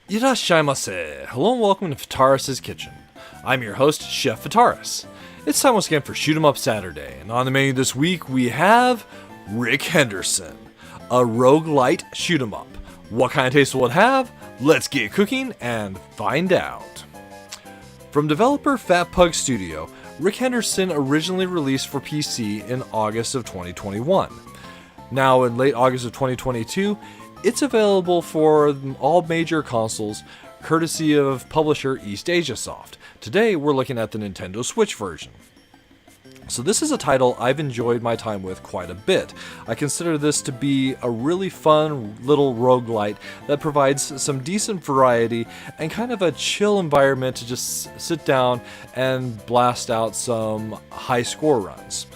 Irashaimase! Hello and welcome to Fataris' Kitchen. I'm your host, Chef Fataris. It's time once again for Shoot 'em Up Saturday, and on the menu this week we have Rick Henderson, a roguelite shoot 'em up. What kind of taste will it have? Let's get cooking and find out. From developer Fat Pug Studio, Rick Henderson originally released for PC in August of 2021. Now in late August of 2022, it's available for all major consoles, courtesy of publisher East Asia Soft. Today, we're looking at the Nintendo Switch version. So this is a title I've enjoyed my time with quite a bit. I consider this to be a really fun little roguelite that provides some decent variety and kind of a chill environment to just sit down and blast out some high score runs.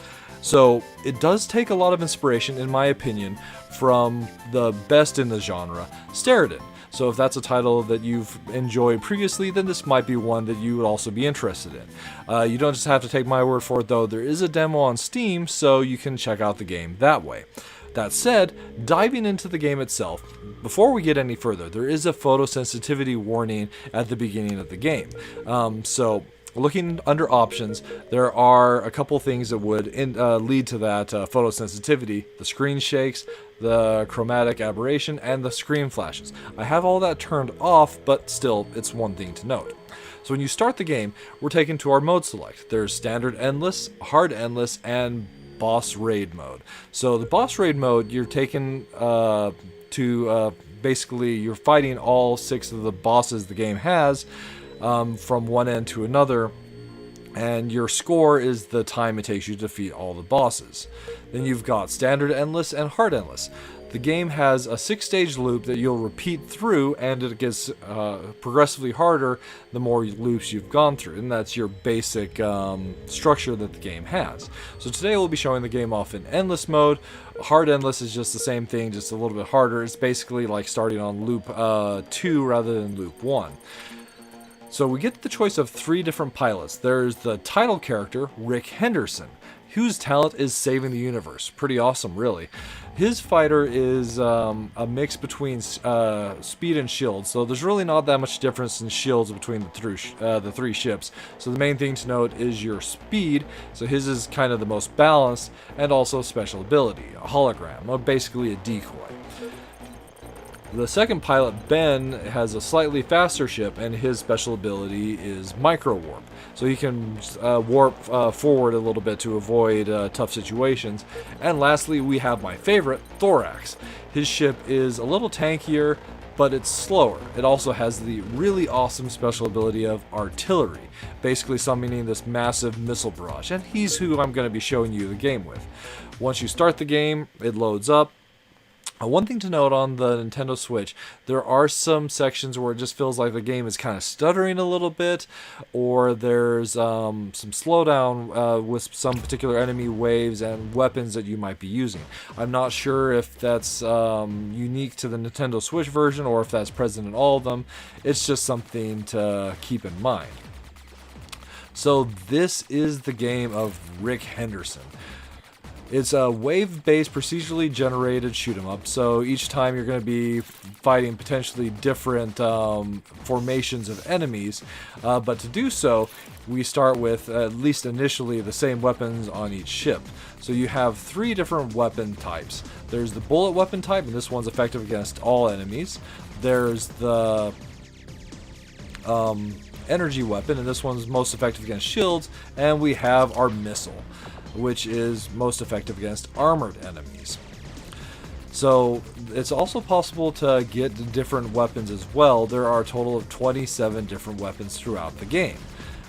So it does take a lot of inspiration, in my opinion, from the best in the genre, Steriden. So if that's a title that you've enjoyed previously, then this might be one that you would also be interested in. You don't just have to take my word for it though, there is a demo on Steam, so you can check out the game that way. That said, diving into the game itself, before we get any further, there is a photosensitivity warning at the beginning of the game. Looking under options, there are a couple things that would lead to that photosensitivity. The screen shakes, the chromatic aberration, and the screen flashes. I have all that turned off, but still, it's one thing to note. So when you start the game, we're taken to our mode select. There's standard endless, hard endless, and boss raid mode. So the boss raid mode, you're taken to basically, you're fighting all 6 of the bosses the game has, from one end to another, and your score is the time it takes you to defeat all the bosses. Then you've got standard endless and hard endless. The game has a 6-stage loop that you'll repeat through, and it gets progressively harder the more loops you've gone through, and that's your basic structure that the game has. So today we'll be showing the game off in endless mode. Hard endless is just the same thing, just a little bit harder. It's basically like starting on loop 2 rather than loop 1. So we get the choice of 3 different pilots. There's the title character, Rick Henderson, whose talent is saving the universe. Pretty awesome, really. His fighter is a mix between speed and shield, so there's really not that much difference in shields between the 3 ships. So the main thing to note is your speed, so his is kind of the most balanced, and also special ability, a hologram, or basically a decoy. The second pilot, Ben, has a slightly faster ship, and his special ability is micro warp. So he can warp forward a little bit to avoid tough situations. And lastly, we have my favorite, Thorax. His ship is a little tankier, but it's slower. It also has the really awesome special ability of artillery, basically summoning this massive missile barrage. And he's who I'm going to be showing you the game with. Once you start the game, it loads up. One thing to note on the Nintendo Switch, there are some sections where it just feels like the game is kind of stuttering a little bit, or there's some slowdown with some particular enemy waves and weapons that you might be using. I'm not sure if that's unique to the Nintendo Switch version or if that's present in all of them. It's just something to keep in mind. So this is the game of Rick Henderson. It's a wave-based, procedurally generated shoot-'em-up, so each time you're going to be fighting potentially different formations of enemies, but to do so, we start with, at least initially, the same weapons on each ship. So you have 3 different weapon types. There's the bullet weapon type, and this one's effective against all enemies. There's the energy weapon, and this one's most effective against shields, and we have our missile, which is most effective against armored enemies. So it's also possible to get different weapons as well. There are a total of 27 different weapons throughout the game.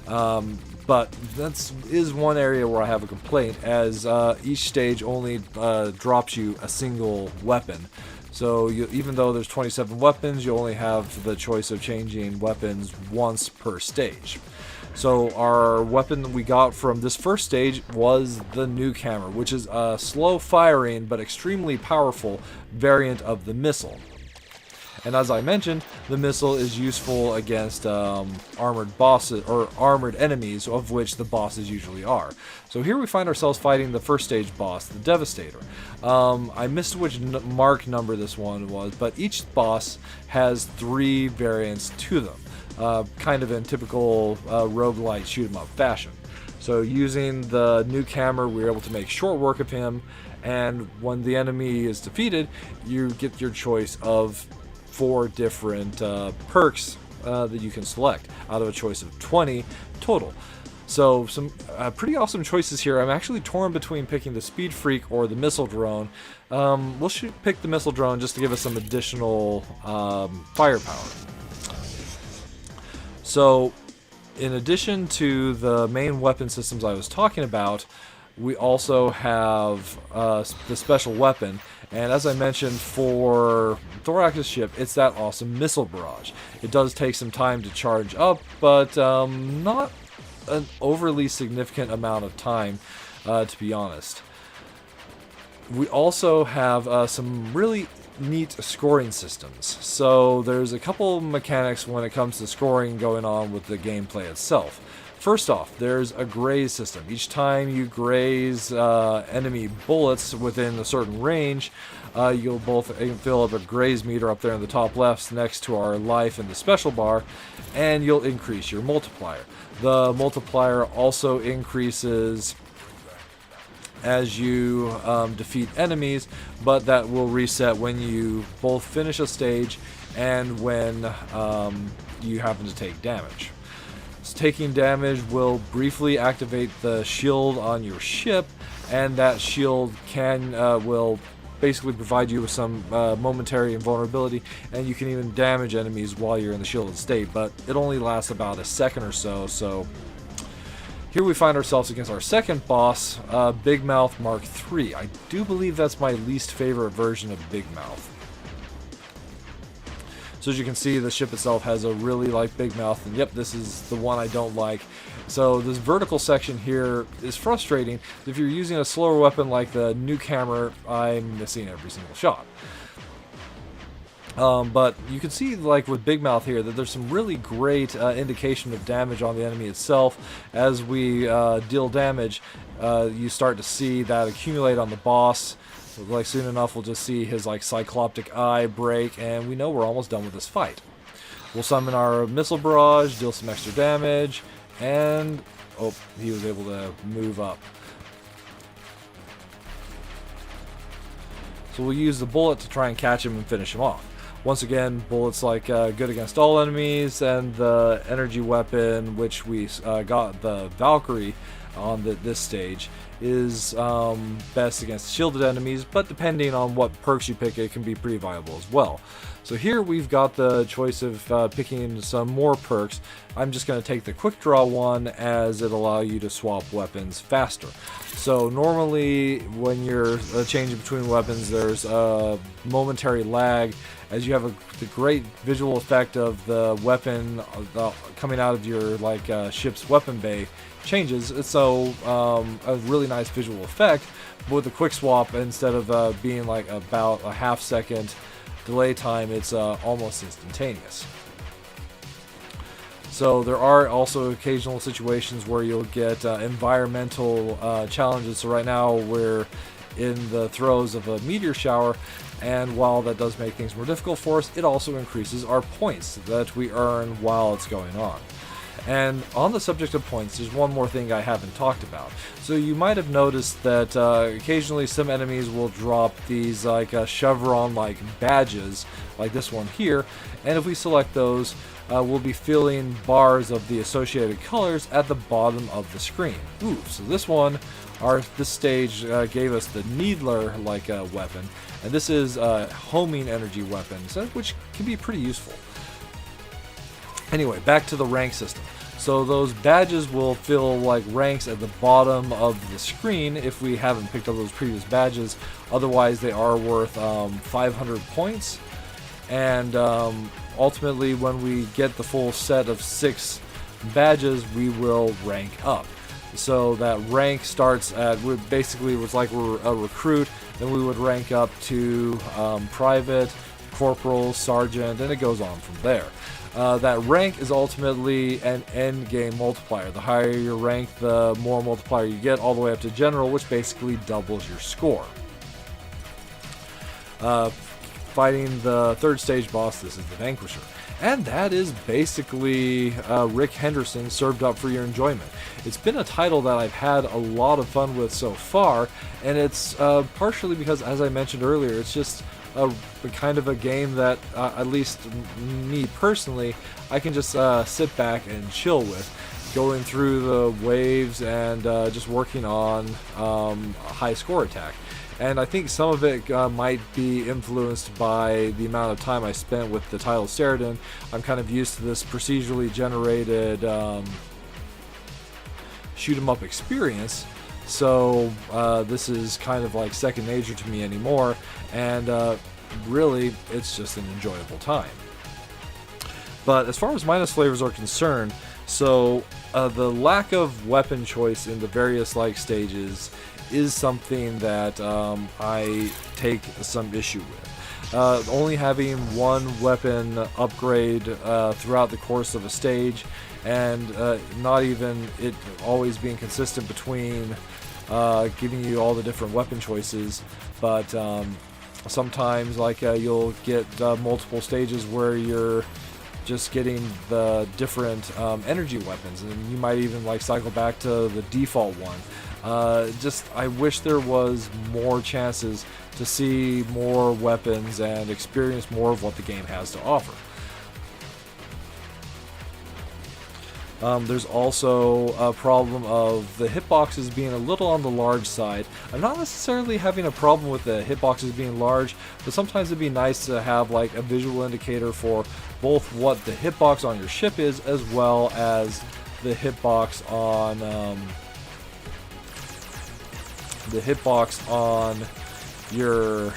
But that is one area where I have a complaint, as each stage only drops you a single weapon. So even though there's 27 weapons, you only have the choice of changing weapons once per stage. So our weapon we got from this first stage was the nuke hammer, which is a slow firing but extremely powerful variant of the missile. And as I mentioned, the missile is useful against armored bosses or armored enemies, of which the bosses usually are. So here we find ourselves fighting the first stage boss, the Devastator. I missed which mark number this one was, but each boss has 3 variants to them, kind of in typical roguelite shoot-'em-up fashion. So using the new camera, we were able to make short work of him, and when the enemy is defeated, you get your choice of 4 different perks that you can select out of a choice of 20 total. So some pretty awesome choices here. I'm actually torn between picking the Speed Freak or the Missile Drone. We'll pick the Missile Drone just to give us some additional firepower. So in addition to the main weapon systems I was talking about, we also have the special weapon, and as I mentioned, for Thorax's ship, it's that awesome missile barrage. It does take some time to charge up, but not an overly significant amount of time, to be honest. We also have some really neat scoring systems. So there's a couple mechanics when it comes to scoring going on with the gameplay itself. First off, there's a graze system. Each time you graze enemy bullets within a certain range, you'll both fill up a graze meter up there in the top left next to our life in the special bar, and you'll increase your multiplier. The multiplier also increases as you defeat enemies, but that will reset when you both finish a stage and when you happen to take damage. Taking damage will briefly activate the shield on your ship, and that shield will basically provide you with some momentary invulnerability, and you can even damage enemies while you're in the shielded state, but it only lasts about a second or so. So here we find ourselves against our second boss, Big Mouth Mark III. I do believe that's my least favorite version of Big Mouth. So as you can see, the ship itself has a really like Big Mouth, and yep, this is the one I don't like. So this vertical section here is frustrating. If you're using a slower weapon like the new camera, I'm missing every single shot. But you can see, like with Big Mouth here, that there's some really great indication of damage on the enemy itself. As we deal damage, you start to see that accumulate on the boss. Like soon enough, we'll just see his like cycloptic eye break, and we know we're almost done with this fight. We'll summon our missile barrage, deal some extra damage, and oh, he was able to move up. So we'll use the bullet to try and catch him and finish him off. Once again, bullets like good against all enemies, and the energy weapon, which we got the Valkyrie on this stage, is best against shielded enemies, but depending on what perks you pick, it can be pretty viable as well. So here we've got the choice of picking some more perks. I'm just going to take the quick draw one, as it allows you to swap weapons faster. So normally when you're changing between weapons, there's a momentary lag, as you have the great visual effect of the weapon coming out of your ship's weapon bay changes. So a really nice visual effect. But with the quick swap, instead of being like about a half-second delay time, it's almost instantaneous. So there are also occasional situations where you'll get environmental challenges. So right now we're in the throes of a meteor shower, and while that does make things more difficult for us, it also increases our points that we earn while it's going on. And on the subject of points, there's one more thing I haven't talked about. So you might have noticed that occasionally some enemies will drop these chevron-like badges, like this one here, and if we select those, we'll be filling bars of the associated colors at the bottom of the screen. Ooh, so this stage gave us the Needler weapon, and this is a homing energy weapon, which can be pretty useful. Anyway, back to the rank system. So those badges will fill ranks at the bottom of the screen if we haven't picked up those previous badges. Otherwise, they are worth 500 points. And ultimately, when we get the full set of 6 badges, we will rank up. So that rank starts at, basically it was like we're a recruit, then we would rank up to private, corporal, sergeant, and it goes on from there. That rank is ultimately an end game multiplier. The higher your rank, the more multiplier you get, all the way up to general, which basically doubles your score. Fighting the third stage boss, this is the Vanquisher. And that is basically Rick Henderson served up for your enjoyment. It's been a title that I've had a lot of fun with so far, and it's partially because, as I mentioned earlier, it's just a kind of a game that, at least me personally, I can just sit back and chill with, going through the waves and just working on a high score attack. And I think some of it might be influenced by the amount of time I spent with the title Ceridan. I'm kind of used to this procedurally generated shoot 'em up experience, so this is kind of like second nature to me anymore, and really it's just an enjoyable time. But as far as minus flavors are concerned, so the lack of weapon choice in the various like stages is something that I take some issue with. Only having one weapon upgrade throughout the course of a stage, and not even it always being consistent between giving you all the different weapon choices, but sometimes like you'll get multiple stages where you're just getting the different energy weapons, and you might even like cycle back to the default one. Just I wish there was more chances to see more weapons and experience more of what the game has to offer. There's also a problem of the hitboxes being a little on the large side. I'm not necessarily having a problem with the hitboxes being large, but sometimes it'd be nice to have like a visual indicator for both what the hitbox on your ship is, as well as the hitbox on your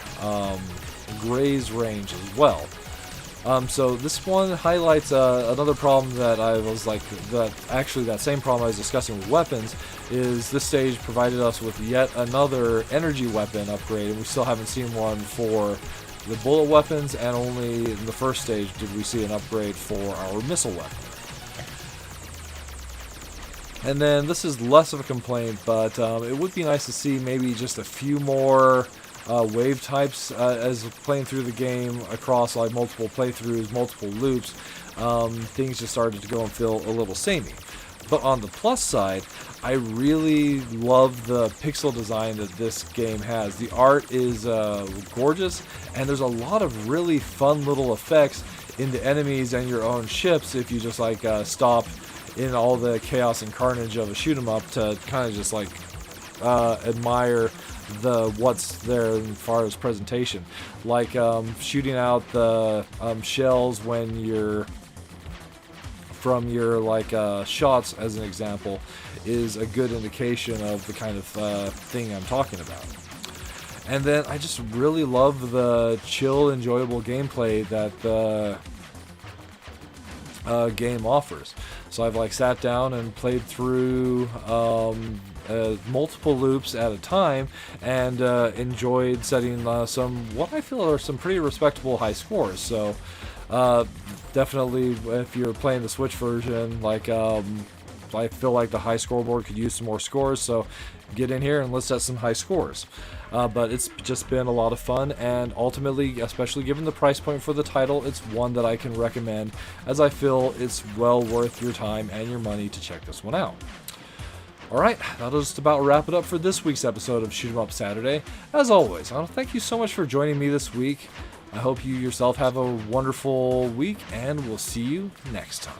graze range as well. So this one highlights another problem that I was like, that same problem I was discussing with weapons, is this stage provided us with yet another energy weapon upgrade, and we still haven't seen one for the bullet weapons, and only in the first stage did we see an upgrade for our missile weapon. And then this is less of a complaint, but it would be nice to see maybe just a few more wave types as playing through the game across like multiple playthroughs, multiple loops. Things just started to go and feel a little samey. But on the plus side, I really love the pixel design that this game has. The art is gorgeous, and there's a lot of really fun little effects in the enemies and your own ships if you just like stop in all the chaos and carnage of a shoot 'em up to kind of just like admire what's there as far as presentation, like shooting out the shells when you're from your like shots, as an example, is a good indication of the kind of thing I'm talking about. And then I just really love the chill, enjoyable gameplay that the game offers. So I've like sat down and played through multiple loops at a time, and enjoyed setting some what I feel are some pretty respectable high scores. So definitely, if you're playing the Switch version, like I feel like the high scoreboard could use some more scores, so get in here and let's set some high scores. But it's just been a lot of fun, and ultimately, especially given the price point for the title, it's one that I can recommend, as I feel it's well worth your time and your money to check this one out. Alright, that'll just about wrap it up for this week's episode of Shoot 'em Up Saturday. As always, I want to thank you so much for joining me this week. I hope you yourself have a wonderful week, and we'll see you next time.